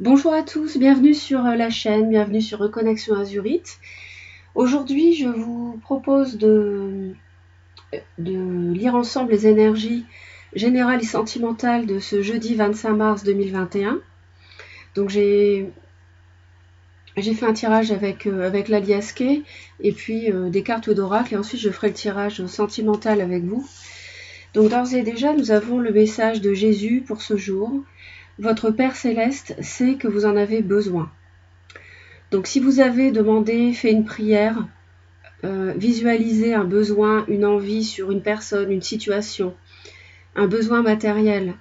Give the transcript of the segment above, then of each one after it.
Bonjour à tous, bienvenue sur la chaîne, bienvenue sur Reconnexion Azurite. Aujourd'hui, je vous propose de lire ensemble les énergies générales et sentimentales de ce jeudi 25 mars 2021. Donc j'ai fait un tirage avec l'aliasque et puis des cartes d'oracle, et ensuite je ferai le tirage sentimental avec vous. Donc d'ores et déjà, nous avons le message de Jésus pour ce jour. Votre Père Céleste sait que vous en avez besoin. Donc si vous avez demandé, fait une prière, visualisé un besoin, une envie sur une personne, une situation, un besoin matériel,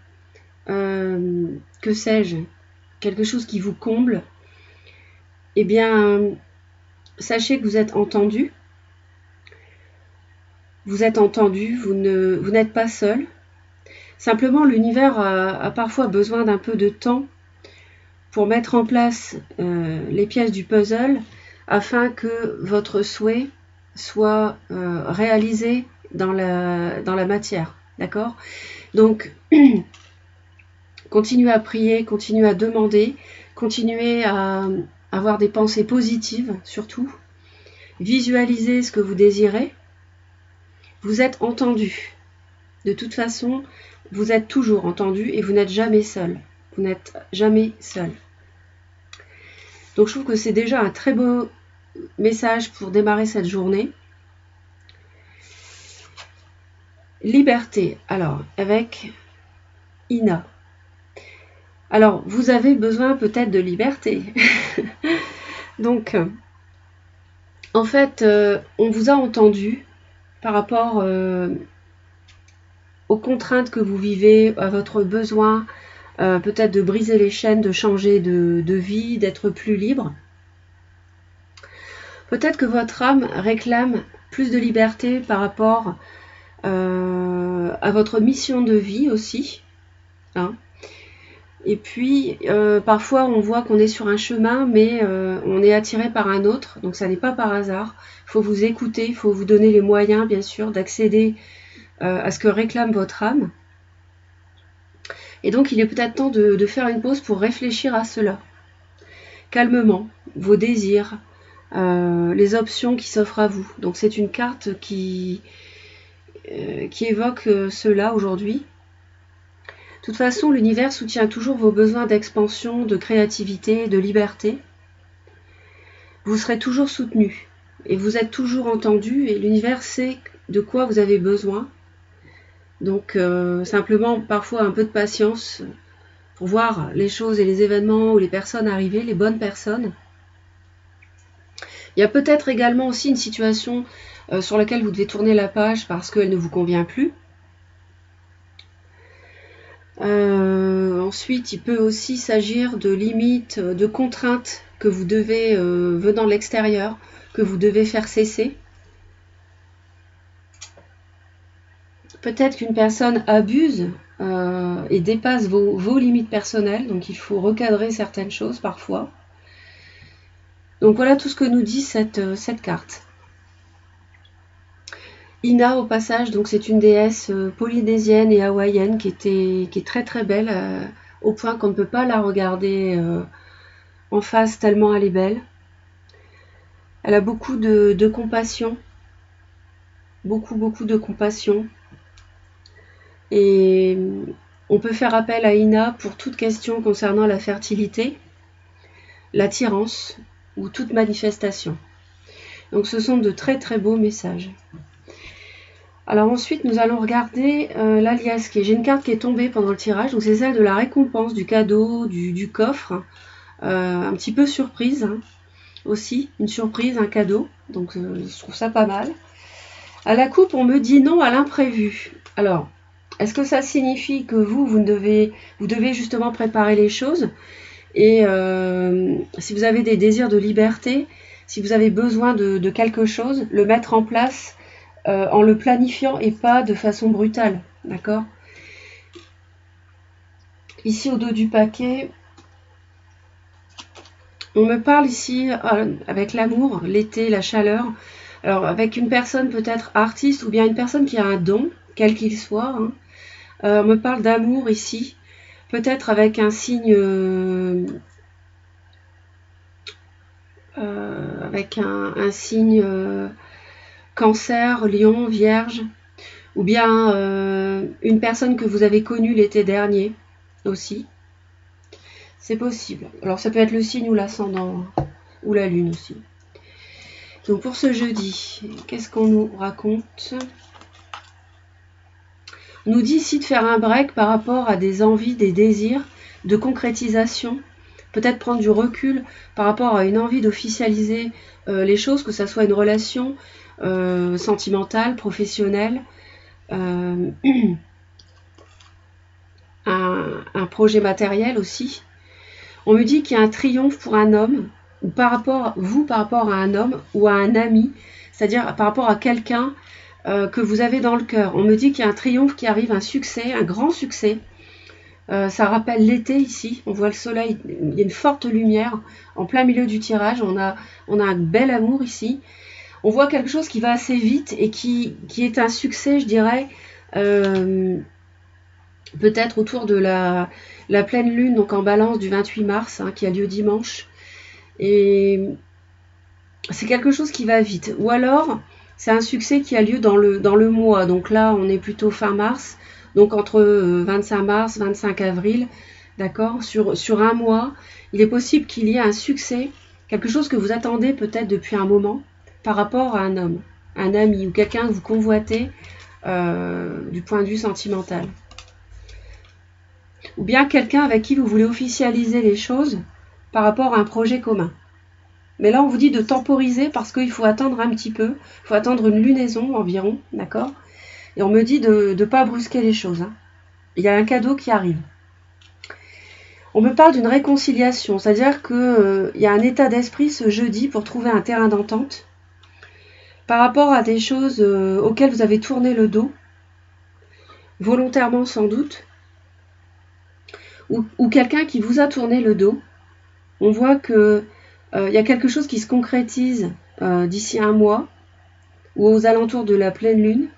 que sais-je, quelque chose qui vous comble, eh bien, sachez que vous êtes entendu. Vous êtes entendu, vous n'êtes pas seul. Simplement, l'univers a parfois besoin d'un peu de temps pour mettre en place les pièces du puzzle afin que votre souhait soit réalisé dans la matière. D'accord ? Donc, continuez à prier, continuez à demander, continuez à avoir des pensées positives surtout. Visualisez ce que vous désirez. Vous êtes entendu. De toute façon, vous êtes toujours entendu et vous n'êtes jamais seul. Vous n'êtes jamais seul. Donc je trouve que c'est déjà un très beau message pour démarrer cette journée. Liberté. Alors, avec Ina. Alors, vous avez besoin peut-être de liberté. Donc, en fait, on vous a entendu par rapport aux contraintes que vous vivez, à votre besoin peut-être de briser les chaînes, de changer de vie, d'être plus libre. Peut-être que votre âme réclame plus de liberté par rapport à votre mission de vie aussi. Hein. Et puis, parfois, on voit qu'on est sur un chemin, mais on est attiré par un autre, donc ça n'est pas par hasard. Il faut vous écouter, il faut vous donner les moyens, bien sûr, d'accéder à ce que réclame votre âme. Et donc, il est peut-être temps de faire une pause pour réfléchir à cela. Calmement, vos désirs, les options qui s'offrent à vous. Donc, c'est une carte qui évoque cela aujourd'hui. De toute façon, l'univers soutient toujours vos besoins d'expansion, de créativité, de liberté. Vous serez toujours soutenu et vous êtes toujours entendu et l'univers sait de quoi vous avez besoin. Donc simplement parfois un peu de patience pour voir les choses et les événements ou les personnes arriver, les bonnes personnes. Il y a peut-être également aussi une situation sur laquelle vous devez tourner la page parce qu'elle ne vous convient plus. Ensuite, il peut aussi s'agir de limites, de contraintes que vous devez, venant de l'extérieur, que vous devez faire cesser. Peut-être qu'une personne abuse et dépasse vos limites personnelles, donc il faut recadrer certaines choses parfois. Donc voilà tout ce que nous dit cette carte. Ina, au passage, donc c'est une déesse polynésienne et hawaïenne qui est très très belle, au point qu'on ne peut pas la regarder en face tellement elle est belle. Elle a beaucoup de compassion, beaucoup de compassion. Et on peut faire appel à Ina pour toute question concernant la fertilité, l'attirance ou toute manifestation. Donc ce sont de très très beaux messages. Alors ensuite, nous allons regarder l'aliasque. J'ai une carte qui est tombée pendant le tirage, donc c'est celle de la récompense, du cadeau, du coffre. Un petit peu surprise hein, aussi, une surprise, un cadeau. Donc je trouve ça pas mal. À la coupe, on me dit non à l'imprévu. Alors, est-ce que ça signifie que vous devez justement préparer les choses et si vous avez des désirs de liberté, si vous avez besoin de quelque chose, le mettre en place en le planifiant et pas de façon brutale, d'accord ? Ici au dos du paquet, on me parle ici avec l'amour, l'été, la chaleur. Alors avec une personne peut-être artiste ou bien une personne qui a un don, quel qu'il soit. Hein. On me parle d'amour ici, peut-être avec un signe avec un signe Cancer, Lion, Vierge, ou bien une personne que vous avez connue l'été dernier aussi. C'est possible. Alors ça peut être le signe ou l'ascendant, ou la lune aussi. Donc pour ce jeudi, qu'est-ce qu'on nous raconte? On nous dit ici de faire un break par rapport à des envies, des désirs, de concrétisation. Peut-être prendre du recul par rapport à une envie d'officialiser les choses, que ça soit une relation sentimentale, professionnelle, un projet matériel aussi. On me dit qu'il y a un triomphe pour un homme, ou par rapport à un homme ou à un ami, c'est-à-dire par rapport à quelqu'un que vous avez dans le cœur. On me dit qu'il y a un triomphe qui arrive, un succès, un grand succès. Ça rappelle l'été ici, on voit le soleil, il y a une forte lumière en plein milieu du tirage, on a un bel amour ici. On voit quelque chose qui va assez vite et qui est un succès, je dirais, peut-être autour de la pleine lune, donc en balance du 28 mars, qui a lieu dimanche. Et c'est quelque chose qui va vite. Ou alors, c'est un succès qui a lieu dans le mois. Donc là, on est plutôt fin mars. Donc entre 25 mars, 25 avril, d'accord, sur un mois, il est possible qu'il y ait un succès, quelque chose que vous attendez peut-être depuis un moment, par rapport à un homme, un ami ou quelqu'un que vous convoitez du point de vue sentimental. Ou bien quelqu'un avec qui vous voulez officialiser les choses par rapport à un projet commun. Mais là, on vous dit de temporiser parce qu'il faut attendre un petit peu, il faut attendre une lunaison environ, d'accord? Et on me dit de ne pas brusquer les choses. Il y a un cadeau qui arrive. On me parle d'une réconciliation, c'est-à-dire qu'il y a un état d'esprit ce jeudi pour trouver un terrain d'entente par rapport à des choses auxquelles vous avez tourné le dos, volontairement sans doute, ou quelqu'un qui vous a tourné le dos. On voit qu'il y a quelque chose qui se concrétise d'ici un mois, ou aux alentours de la pleine lune,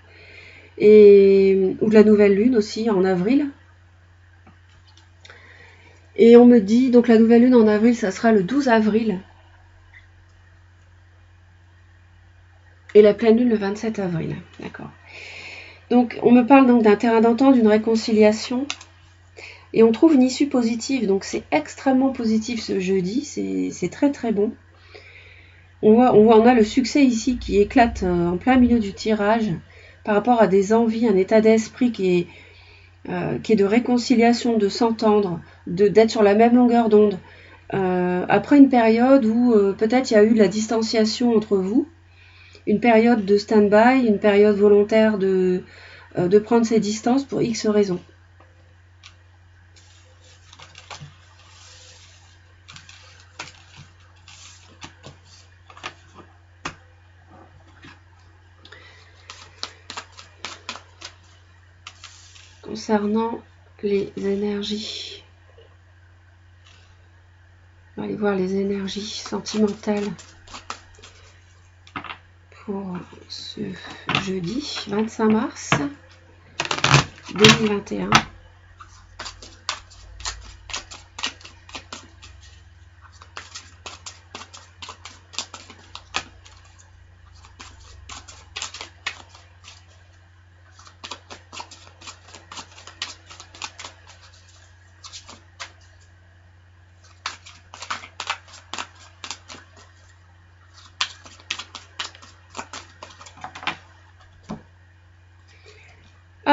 ou de la nouvelle lune aussi, en avril. Et on me dit, donc la nouvelle lune en avril, ça sera le 12 avril. Et la pleine lune le 27 avril. D'accord. Donc on me parle donc d'un terrain d'entente, d'une réconciliation. Et on trouve une issue positive. Donc c'est extrêmement positif ce jeudi. C'est très très bon. On a le succès ici qui éclate en plein milieu du tirage par rapport à des envies, un état d'esprit qui est de réconciliation, de s'entendre, d'être sur la même longueur d'onde. Après une période où peut-être il y a eu de la distanciation entre vous, une période de stand-by, une période volontaire de prendre ses distances pour X raisons. Concernant les énergies, on va aller voir les énergies sentimentales pour ce jeudi 25 mars 2021.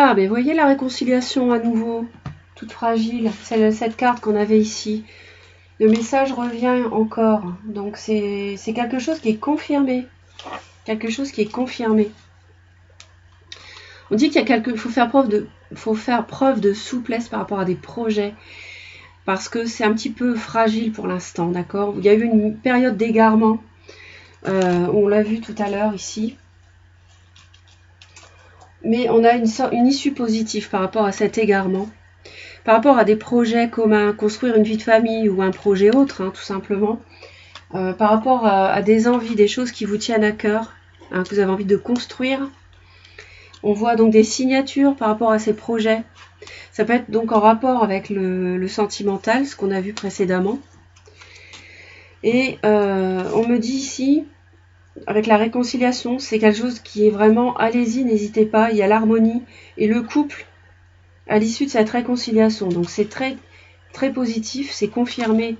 Ah, mais voyez la réconciliation à nouveau, toute fragile, cette carte qu'on avait ici. Le message revient encore, donc c'est quelque chose qui est confirmé. Quelque chose qui est confirmé. On dit qu'il faut faire preuve de souplesse par rapport à des projets, parce que c'est un petit peu fragile pour l'instant, d'accord? Il y a eu une période d'égarement, on l'a vu tout à l'heure ici. Mais on a une issue positive par rapport à cet égarement, par rapport à des projets communs, construire une vie de famille ou un projet autre, tout simplement, par rapport à des envies, des choses qui vous tiennent à cœur, que vous avez envie de construire. On voit donc des signatures par rapport à ces projets. Ça peut être donc en rapport avec le sentimental, ce qu'on a vu précédemment. Et on me dit ici, avec la réconciliation, c'est quelque chose qui est vraiment, allez-y, n'hésitez pas, il y a l'harmonie et le couple à l'issue de cette réconciliation. Donc c'est très, très positif, c'est confirmé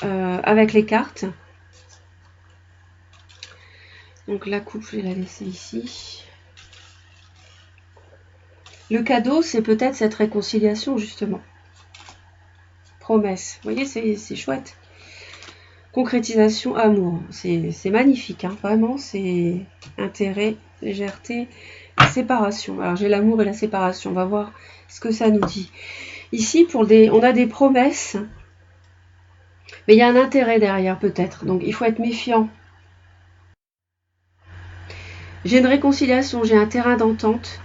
avec les cartes. Donc la coupe, je vais la laisser ici. Le cadeau, c'est peut-être cette réconciliation, justement. Promesse. Vous voyez, c'est chouette. Concrétisation, amour. C'est magnifique, hein. Vraiment, c'est intérêt, légèreté, séparation. Alors, j'ai l'amour et la séparation. On va voir ce que ça nous dit. Ici, on a des promesses, mais il y a un intérêt derrière, peut-être. Donc, il faut être méfiant. J'ai une réconciliation, j'ai un terrain d'entente.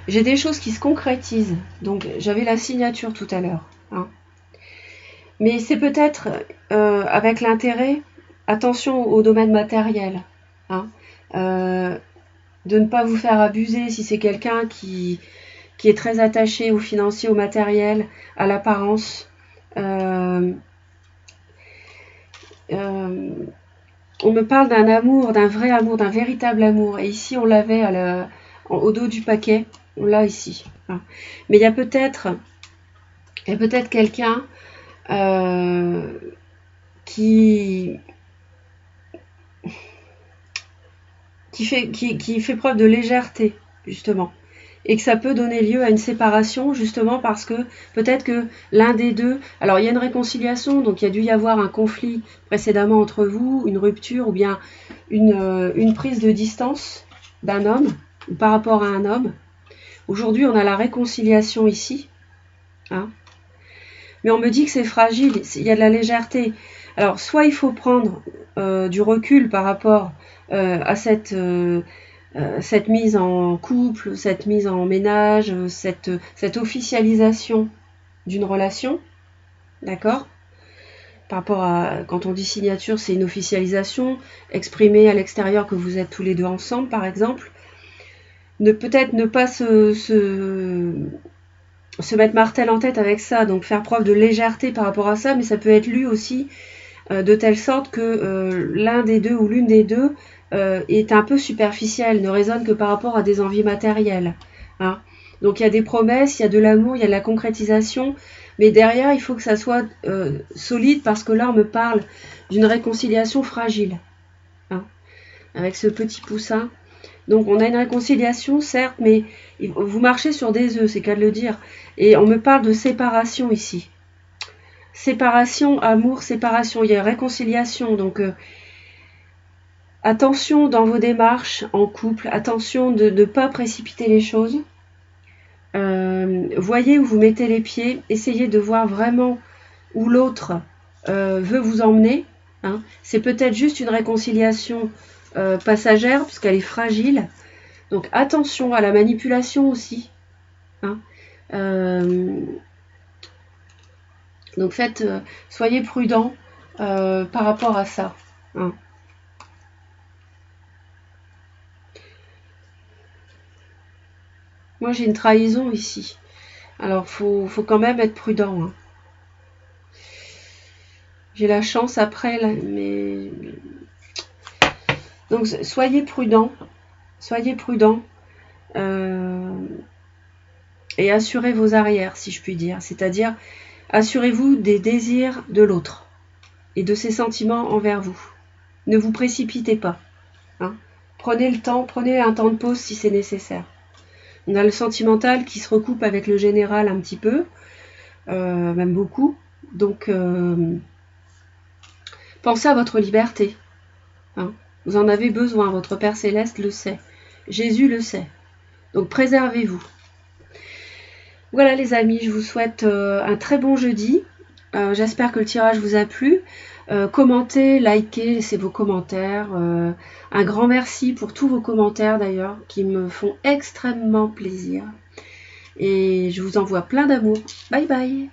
J'ai des choses qui se concrétisent. Donc, j'avais la signature tout à l'heure. Hein. Mais c'est peut-être avec l'intérêt, attention au domaine matériel. Hein. De ne pas vous faire abuser si c'est quelqu'un qui est très attaché au financier, au matériel, à l'apparence. On me parle d'un amour, d'un vrai amour, d'un véritable amour. Et ici, on l'avait au dos du paquet. On l'a ici. Hein. Mais il y a peut-être quelqu'un qui fait preuve de légèreté, justement. Et que ça peut donner lieu à une séparation, justement parce que peut-être que l'un des deux... Alors, il y a une réconciliation, donc il y a dû y avoir un conflit précédemment entre vous, une rupture, ou bien une prise de distance d'un homme, ou par rapport à un homme. Aujourd'hui, on a la réconciliation ici. Hein. Mais on me dit que c'est fragile, il y a de la légèreté. Alors, soit il faut prendre du recul par rapport à cette mise en couple, cette mise en ménage, cette officialisation d'une relation, d'accord? Par rapport à, quand on dit signature, c'est une officialisation, exprimer à l'extérieur que vous êtes tous les deux ensemble, par exemple. Peut-être ne pas se mettre martel en tête avec ça, donc faire preuve de légèreté par rapport à ça, mais ça peut être lu aussi de telle sorte que l'un des deux ou l'une des deux est un peu superficielle, ne raisonne que par rapport à des envies matérielles. Hein. Donc il y a des promesses, il y a de l'amour, il y a de la concrétisation, mais derrière il faut que ça soit solide, parce que là on me parle d'une réconciliation fragile. Hein. Avec ce petit poussin. Donc on a une réconciliation, certes, mais vous marchez sur des œufs, c'est qu'à le dire. Et on me parle de séparation ici. Séparation, amour, séparation. Il y a réconciliation. Donc attention dans vos démarches en couple. Attention de ne pas précipiter les choses. Voyez où vous mettez les pieds. Essayez de voir vraiment où l'autre veut vous emmener. Hein. C'est peut-être juste une réconciliation passagère, puisqu'elle est fragile. Donc attention à la manipulation aussi. Hein. Donc soyez prudents par rapport à ça. Hein. Moi j'ai une trahison ici. Alors faut quand même être prudent. Hein. J'ai la chance après, là, mais... Donc soyez prudents. Soyez prudents. Et assurez vos arrières, si je puis dire. C'est-à-dire, assurez-vous des désirs de l'autre et de ses sentiments envers vous. Ne vous précipitez pas. Hein. Prenez le temps, prenez un temps de pause si c'est nécessaire. On a le sentimental qui se recoupe avec le général un petit peu, même beaucoup. Donc, pensez à votre liberté. Hein. Vous en avez besoin, votre Père Céleste le sait. Jésus le sait. Donc, préservez-vous. Voilà les amis, je vous souhaite un très bon jeudi. J'espère que le tirage vous a plu. Commentez, likez, laissez vos commentaires. Un grand merci pour tous vos commentaires d'ailleurs, qui me font extrêmement plaisir. Et je vous envoie plein d'amour. Bye bye.